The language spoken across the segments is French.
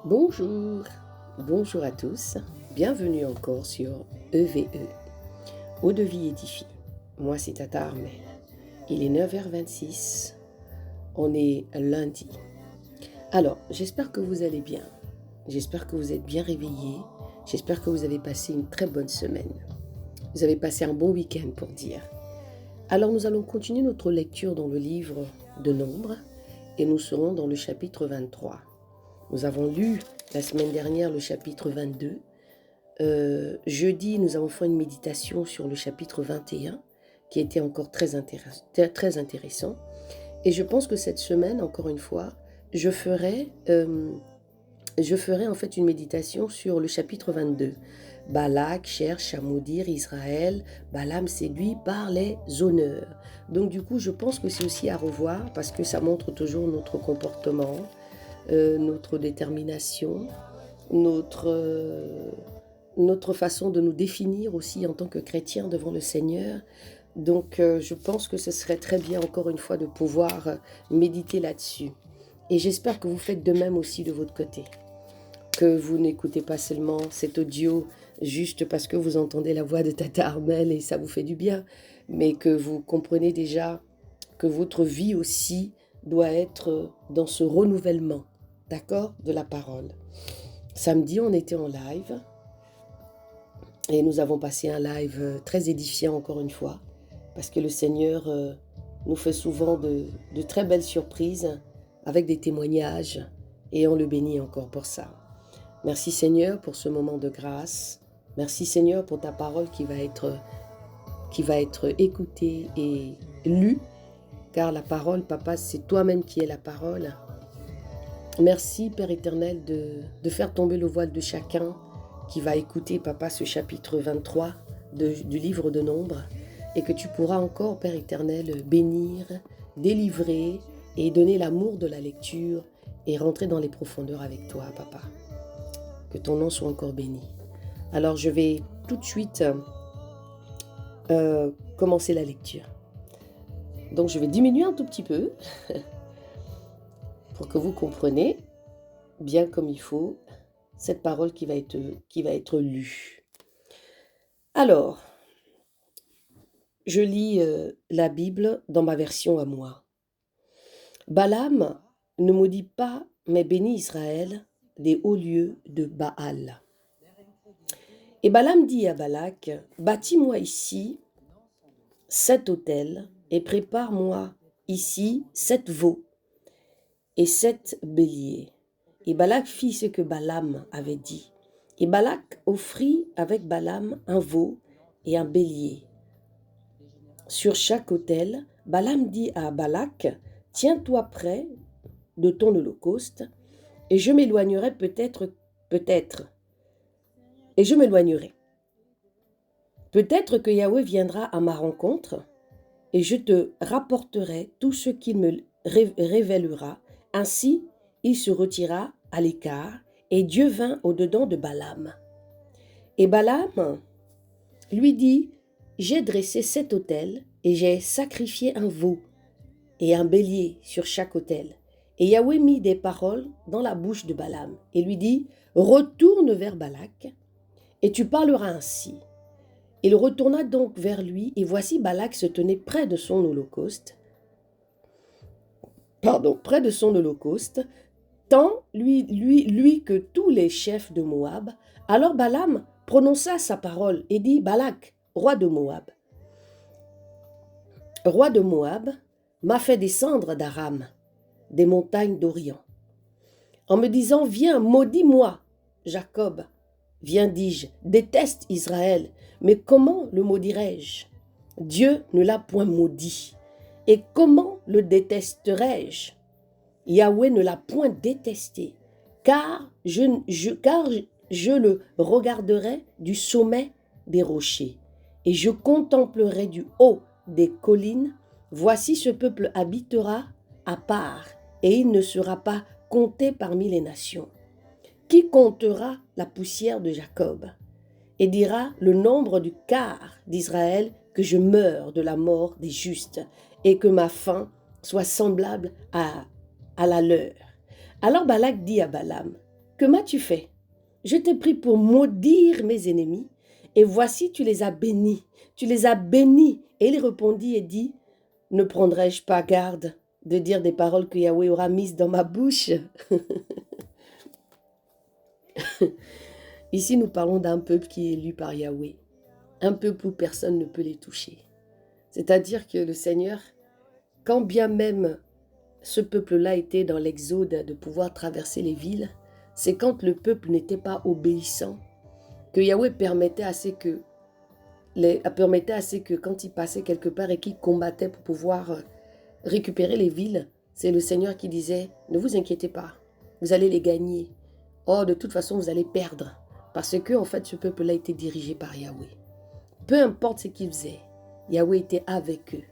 Bonjour, bonjour à tous, bienvenue encore sur EVE, Eau de vie édifie. Moi c'est Tata Armel, il est 9h26, on est lundi. Alors, j'espère que vous allez bien, j'espère que vous êtes bien réveillés, j'espère que vous avez passé une très bonne semaine. Vous avez passé un bon week-end pour dire. Alors nous allons continuer notre lecture dans le livre de Nombres et nous serons dans le chapitre 23. Nous avons lu la semaine dernière le chapitre 22. Jeudi, nous avons fait une méditation sur le chapitre 21 qui était encore très intéressant. Et je pense que cette semaine, encore une fois, je ferai en fait une méditation sur le chapitre 22. Balak cherche à maudire Israël, Balaam séduit par les honneurs. Donc du coup, je pense que c'est aussi à revoir parce que ça montre toujours notre comportement, notre détermination, notre façon de nous définir aussi en tant que chrétiens devant le Seigneur. Donc je pense que ce serait très bien encore une fois de pouvoir méditer là-dessus. Et j'espère que vous faites de même aussi de votre côté. Que vous n'écoutez pas seulement cet audio juste parce que vous entendez la voix de Tata Armel et ça vous fait du bien, mais que vous comprenez déjà que votre vie aussi doit être dans ce renouvellement, d'accord, de la parole. Samedi, on était en live et nous avons passé un live très édifiant encore une fois parce que le Seigneur nous fait souvent de très belles surprises avec des témoignages et on le bénit encore pour ça. Merci Seigneur pour ce moment de grâce. Merci Seigneur pour ta parole qui va être écoutée et lue. Car la parole, Papa, c'est toi-même qui es la parole. Merci, Père éternel, de faire tomber le voile de chacun qui va écouter, Papa, ce chapitre 23 du livre de Nombres. Et que tu pourras encore, Père éternel, bénir, délivrer et donner l'amour de la lecture et rentrer dans les profondeurs avec toi, Papa. Que ton nom soit encore béni. Alors, je vais tout de suite commencer la lecture. Donc, je vais diminuer un tout petit peu pour que vous compreniez bien comme il faut cette parole qui va être lue. Alors, je lis la Bible dans ma version à moi. Balaam ne maudit pas, mais bénit Israël des hauts lieux de Baal. Et Balaam dit à Balak, bâtis-moi ici 7 autels et prépare-moi ici 7 veaux et 7 béliers. Et Balak fit ce que Balaam avait dit. Et Balak offrit avec Balaam un veau et un bélier. Sur chaque autel, Balaam dit à Balak, tiens-toi près de ton holocauste, et je m'éloignerai peut-être, et je m'éloignerai. Peut-être que Yahweh viendra à ma rencontre, et je te rapporterai tout ce qu'il me révélera. Ainsi, il se retira à l'écart, et Dieu vint au-dedans de Balaam. Et Balaam lui dit, j'ai dressé 7 autels, et j'ai sacrifié un veau et un bélier sur chaque autel. Et Yahweh mit des paroles dans la bouche de Balaam, et lui dit, retourne vers Balak, et tu parleras ainsi. Il retourna donc vers lui, et voici Balak se tenait près de son holocauste, tant lui que tous les chefs de Moab. Alors Balaam prononça sa parole et dit, Balak, roi de Moab, m'a fait descendre d'Aram, des montagnes d'Orient, en me disant, viens, maudis-moi, Jacob. Viens, dis-je, déteste Israël, mais comment le maudirais-je? Dieu ne l'a point maudit. Et comment le détesterais-je? Yahweh ne l'a point détesté, car je le regarderai du sommet des rochers, et je contemplerai du haut des collines. Voici ce peuple habitera à part, et il ne sera pas compté parmi les nations. Qui comptera la poussière de Jacob et dira le nombre du quart d'Israël que je meurs de la mort des justes et que ma fin soit semblable à la leur. Alors Balak dit à Balaam, que m'as-tu fait? Je t'ai pris pour maudire mes ennemis, et voici, tu les as bénis. Tu les as bénis. Et il répondit et dit, ne prendrai-je pas garde de dire des paroles que Yahweh aura mises dans ma bouche? Ici, nous parlons d'un peuple qui est élu par Yahweh. Un peuple où personne ne peut les toucher. C'est-à-dire que le Seigneur, quand bien même ce peuple-là était dans l'exode de pouvoir traverser les villes, c'est quand le peuple n'était pas obéissant que Yahweh permettait à ce que quand il passait quelque part et qu'il combattait pour pouvoir récupérer les villes, c'est le Seigneur qui disait, ne vous inquiétez pas, vous allez les gagner. Or, de toute façon, vous allez perdre. Parce que, en fait, ce peuple-là était dirigé par Yahweh. Peu importe ce qu'ils faisaient, Yahweh était avec eux.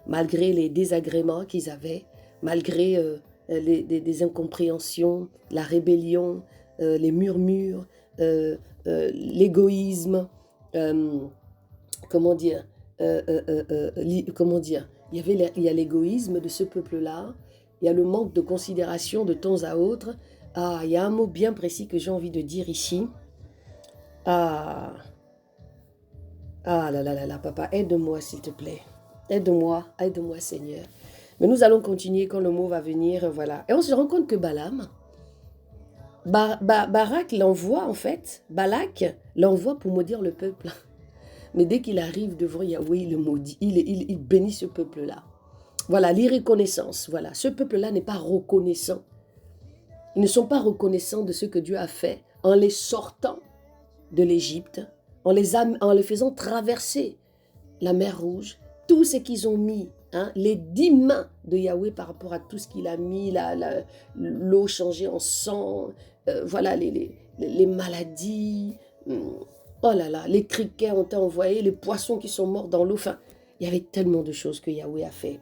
Malgré les désagréments qu'ils avaient, malgré des incompréhensions, la rébellion, les murmures, l'égoïsme, comment dire, il y a l'égoïsme de ce peuple-là, il y a le manque de considération de temps à autre. Ah, il y a un mot bien précis que j'ai envie de dire ici. Ah là, papa, aide-moi s'il te plaît. Aide-moi Seigneur. Mais nous allons continuer quand le mot va venir, voilà. Et on se rend compte que Balaam, Balak l'envoie pour maudire le peuple. Mais dès qu'il arrive devant Yahweh, il le maudit, il bénit ce peuple-là. Voilà, l'irreconnaissance, voilà. Ce peuple-là n'est pas reconnaissant. Ils ne sont pas reconnaissants de ce que Dieu a fait en les sortant de l'Égypte, en les faisant traverser la mer Rouge, tout ce qu'ils ont mis, les 10 mains de Yahweh par rapport à tout ce qu'il a mis, l'eau changée en sang, voilà, les maladies, oh là là, les criquets ont été envoyés, les poissons qui sont morts dans l'eau, enfin, il y avait tellement de choses que Yahweh a fait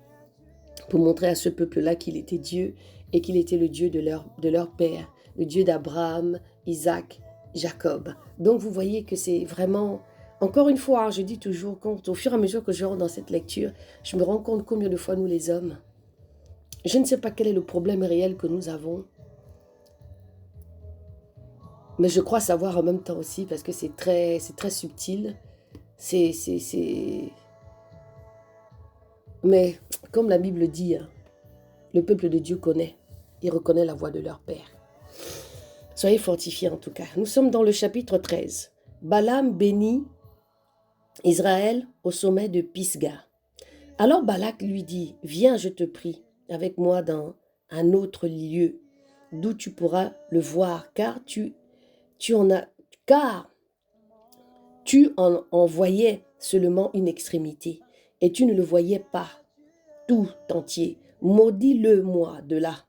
pour montrer à ce peuple-là qu'il était Dieu et qu'il était le Dieu de leur père, le Dieu d'Abraham, Isaac, Jacob. Donc vous voyez que c'est vraiment, encore une fois, je dis toujours, au fur et à mesure que je rentre dans cette lecture, je me rends compte combien de fois nous les hommes, je ne sais pas quel est le problème réel que nous avons, mais je crois savoir en même temps aussi, parce que c'est très subtil, mais comme la Bible dit, le peuple de Dieu connaît, il reconnaît la voix de leur Père. Soyez fortifiés en tout cas. Nous sommes dans le chapitre 13. Balaam bénit Israël au sommet de Pisga. Alors Balak lui dit, viens, je te prie, avec moi dans un autre lieu, d'où tu pourras le voir, car tu en voyais seulement une extrémité, et tu ne le voyais pas tout entier. Maudis-le moi de là.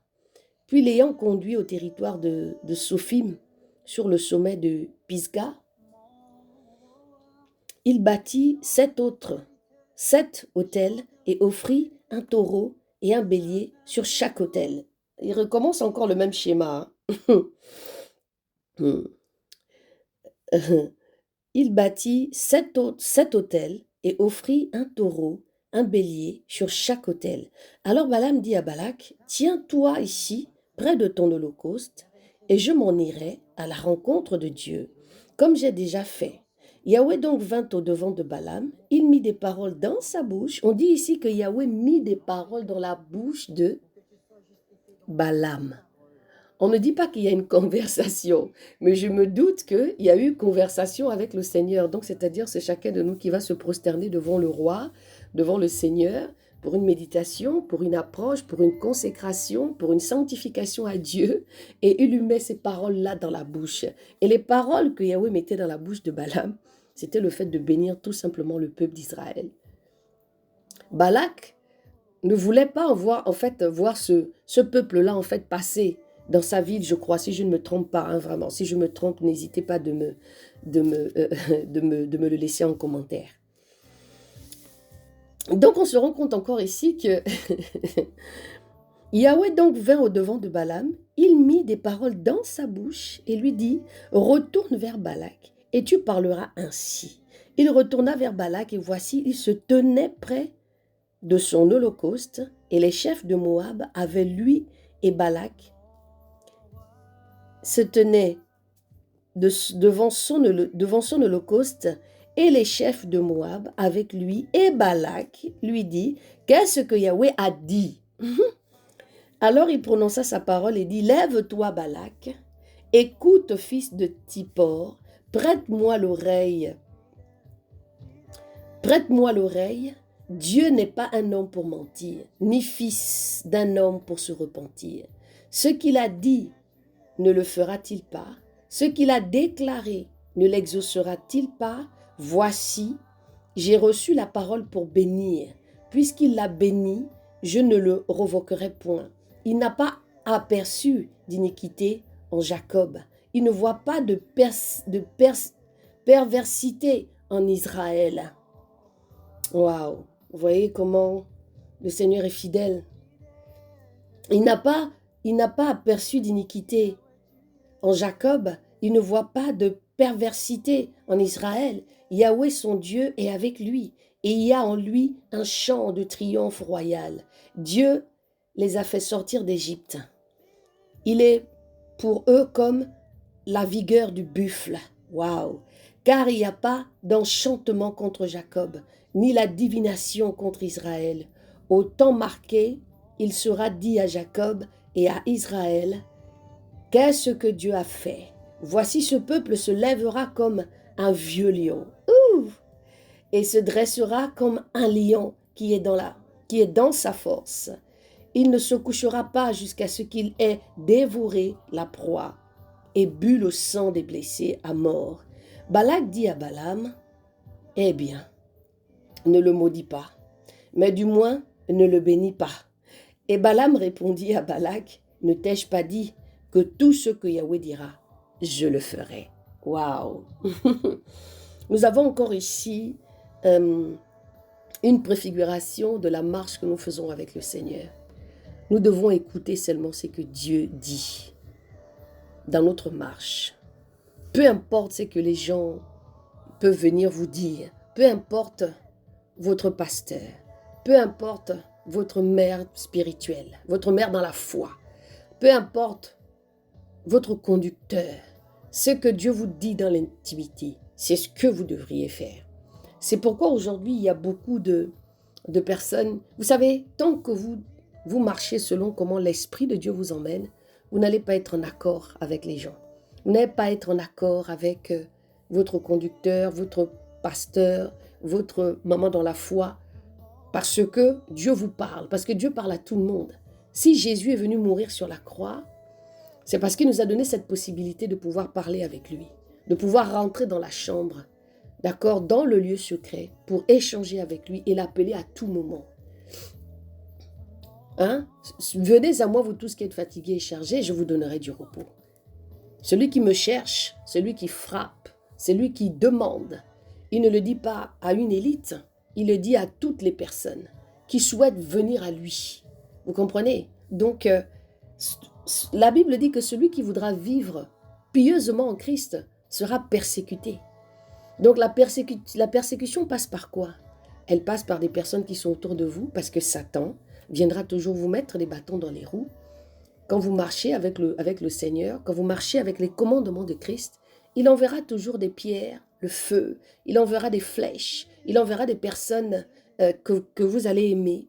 Puis l'ayant conduit au territoire de Sophim, sur le sommet de Pisga, il bâtit 7 autels et offrit un taureau et un bélier sur chaque autel. Il recommence encore le même schéma. Il bâtit 7 autels et offrit un taureau, un bélier sur chaque autel. Alors Balaam dit à Balak, tiens-toi ici, près de ton holocauste, et je m'en irai à la rencontre de Dieu, comme j'ai déjà fait. Yahweh donc vint au-devant de Balaam, il mit des paroles dans sa bouche. On dit ici que Yahweh mit des paroles dans la bouche de Balaam. On ne dit pas qu'il y a une conversation, mais je me doute qu'il y a eu conversation avec le Seigneur. Donc, c'est-à-dire, c'est chacun de nous qui va se prosterner devant le roi, devant le Seigneur, pour une méditation, pour une approche, pour une consécration, pour une sanctification à Dieu. Et il lui met ces paroles-là dans la bouche. Et les paroles que Yahweh mettait dans la bouche de Balaam, c'était le fait de bénir tout simplement le peuple d'Israël. Balak ne voulait pas voir ce peuple-là en fait passer dans sa ville, je crois, si je ne me trompe pas, vraiment. Si je me trompe, n'hésitez pas de me le laisser en commentaire. Donc, on se rend compte encore ici que Yahweh donc vint au-devant de Balaam, il mit des paroles dans sa bouche et lui dit, retourne vers Balak et tu parleras ainsi. Il retourna vers Balak et voici, il se tenait près de son holocauste et les chefs de Moab avaient lui et Balak se tenait devant son holocauste et les chefs de Moab avec lui, et Balak lui dit, qu'est-ce que Yahweh a dit? Alors il prononça sa parole et dit, lève-toi Balak, écoute fils de Tippor, prête-moi l'oreille. Prête-moi l'oreille, Dieu n'est pas un homme pour mentir, ni fils d'un homme pour se repentir. Ce qu'il a dit, ne le fera-t-il pas? Ce qu'il a déclaré, ne l'exaucera-t-il pas? Voici, j'ai reçu la parole pour bénir. Puisqu'il l'a béni, je ne le revoquerai point. Il n'a pas aperçu d'iniquité en Jacob. Il ne voit pas de perversité en Israël. Waouh! Vous voyez comment le Seigneur est fidèle. Il n'a pas aperçu d'iniquité en Jacob. Il ne voit pas de perversité en Israël. Yahweh, son Dieu, est avec lui. Et il y a en lui un chant de triomphe royal. Dieu les a fait sortir d'Égypte. Il est pour eux comme la vigueur du buffle. Waouh! Car il n'y a pas d'enchantement contre Jacob, ni la divination contre Israël. Au temps marqué, il sera dit à Jacob et à Israël, qu'est-ce que Dieu a fait? Voici ce peuple se lèvera comme un vieux lion. Ouh! Et se dressera comme un lion qui est dans sa force. Il ne se couchera pas jusqu'à ce qu'il ait dévoré la proie et bu le sang des blessés à mort. Balak dit à Balaam, eh bien, ne le maudis pas, mais du moins ne le bénis pas. Et Balaam répondit à Balak, ne t'ai-je pas dit que tout ce que Yahweh dira, je le ferai. Waouh! Nous avons encore ici une préfiguration de la marche que nous faisons avec le Seigneur. Nous devons écouter seulement ce que Dieu dit dans notre marche. Peu importe ce que les gens peuvent venir vous dire, peu importe votre pasteur, peu importe votre mère spirituelle, votre mère dans la foi, peu importe votre conducteur, ce que Dieu vous dit dans l'intimité, c'est ce que vous devriez faire. C'est pourquoi aujourd'hui, il y a beaucoup de personnes, vous savez, tant que vous marchez selon comment l'Esprit de Dieu vous emmène, vous n'allez pas être en accord avec les gens. Vous n'allez pas être en accord avec votre conducteur, votre pasteur, votre maman dans la foi, parce que Dieu vous parle, parce que Dieu parle à tout le monde. Si Jésus est venu mourir sur la croix, c'est parce qu'il nous a donné cette possibilité de pouvoir parler avec lui, de pouvoir rentrer dans la chambre, d'accord, dans le lieu secret, pour échanger avec lui et l'appeler à tout moment. Hein? Venez à moi, vous tous qui êtes fatigués et chargés, je vous donnerai du repos. Celui qui me cherche, celui qui frappe, celui qui demande, il ne le dit pas à une élite, il le dit à toutes les personnes qui souhaitent venir à lui. Vous comprenez? Donc, la Bible dit que celui qui voudra vivre pieusement en Christ sera persécuté. Donc, la persécution passe par quoi? Elle passe par des personnes qui sont autour de vous, parce que Satan viendra toujours vous mettre des bâtons dans les roues. Quand vous marchez avec le Seigneur, quand vous marchez avec les commandements de Christ, il enverra toujours des pierres, le feu, il enverra des flèches, il enverra des personnes que vous allez aimer,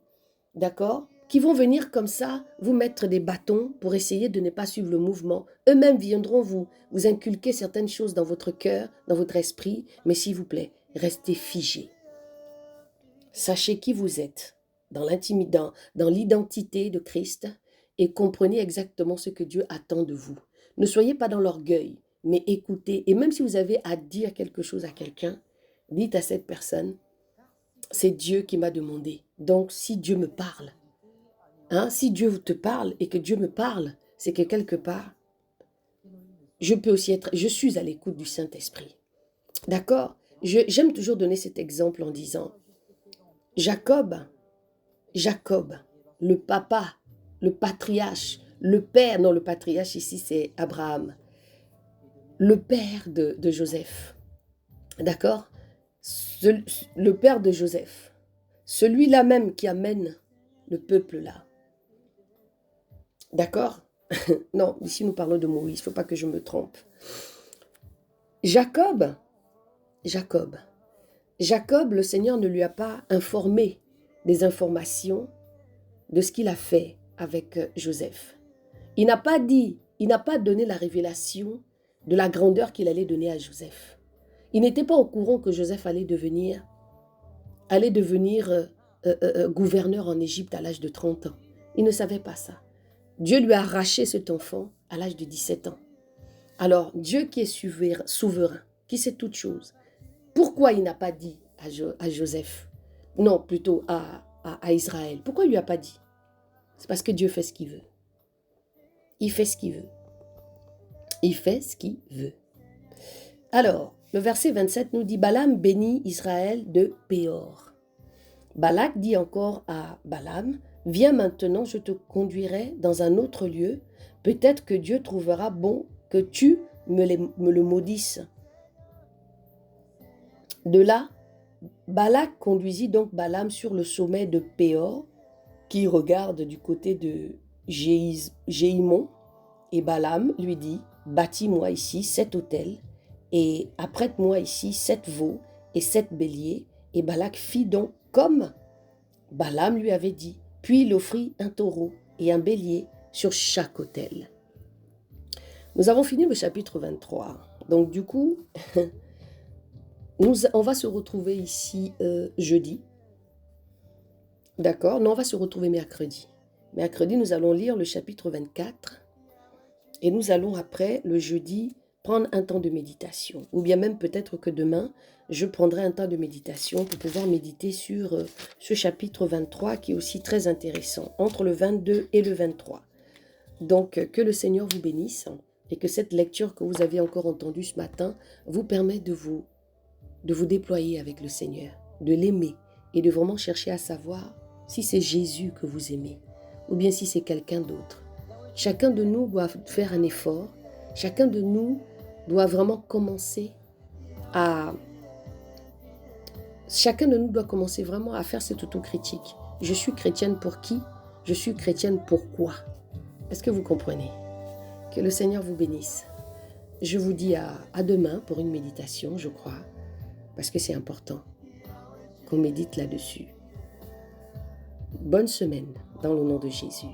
d'accord? Qui vont venir comme ça vous mettre des bâtons pour essayer de ne pas suivre le mouvement. Eux-mêmes viendront vous inculquer certaines choses dans votre cœur, dans votre esprit, mais s'il vous plaît, restez figés. Sachez qui vous êtes dans l'identité de Christ et comprenez exactement ce que Dieu attend de vous. Ne soyez pas dans l'orgueil, mais écoutez. Et même si vous avez à dire quelque chose à quelqu'un, dites à cette personne, c'est Dieu qui m'a demandé. Donc, si Dieu me parle, si Dieu te parle et que Dieu me parle, c'est que quelque part, je suis à l'écoute du Saint-Esprit. D'accord? J'aime toujours donner cet exemple en disant, Jacob, le papa, le patriarche, le père, non, le patriarche ici c'est Abraham, le père de Joseph, d'accord? Le père de Joseph, celui-là même qui amène le peuple là, d'accord? Non, ici nous parlons de Moïse, il ne faut pas que je me trompe. Jacob, Jacob, Jacob, le Seigneur ne lui a pas informé des informations de ce qu'il a fait avec Joseph. Il n'a pas dit, il n'a pas donné la révélation de la grandeur qu'il allait donner à Joseph. Il n'était pas au courant que Joseph allait devenir gouverneur en Égypte à l'âge de 30 ans. Il ne savait pas ça. Dieu lui a arraché cet enfant à l'âge de 17 ans. Alors, Dieu qui est souverain, qui sait toutes choses, pourquoi il n'a pas dit à Joseph, non, plutôt à Israël, pourquoi il ne lui a pas dit? C'est parce que Dieu fait ce qu'il veut. Il fait ce qu'il veut. Il fait ce qu'il veut. Alors, le verset 27 nous dit, Balaam bénit Israël de Péor. Balak dit encore à Balaam, viens maintenant, je te conduirai dans un autre lieu. Peut-être que Dieu trouvera bon que tu me le maudisses. De là, Balak conduisit donc Balaam sur le sommet de Péor, qui regarde du côté de Jéhimon, et Balaam lui dit, bâtis-moi ici 7 autels, et apprête-moi ici 7 veaux et 7 béliers. Et Balak fit donc comme Balaam lui avait dit, puis il offrit un taureau et un bélier sur chaque autel. Nous avons fini le chapitre 23. Donc du coup, on va se retrouver ici jeudi. D'accord? Non, on va se retrouver mercredi. Mercredi, nous allons lire le chapitre 24. Et nous allons après, le jeudi, prendre un temps de méditation. Ou bien même peut-être que demain, je prendrai un temps de méditation pour pouvoir méditer sur ce chapitre 23 qui est aussi très intéressant, entre le 22 et le 23. Donc, que le Seigneur vous bénisse et que cette lecture que vous avez encore entendue ce matin vous permette de vous déployer avec le Seigneur, de l'aimer et de vraiment chercher à savoir si c'est Jésus que vous aimez ou bien si c'est quelqu'un d'autre. Chacun de nous doit faire un effort. Chacun de nous doit vraiment commencer vraiment à faire cette autocritique. Je suis chrétienne pour qui? Je suis chrétienne pourquoi? Est-ce que vous comprenez? Que le Seigneur vous bénisse. Je vous dis à demain pour une méditation, je crois, parce que c'est important qu'on médite là-dessus. Bonne semaine dans le nom de Jésus.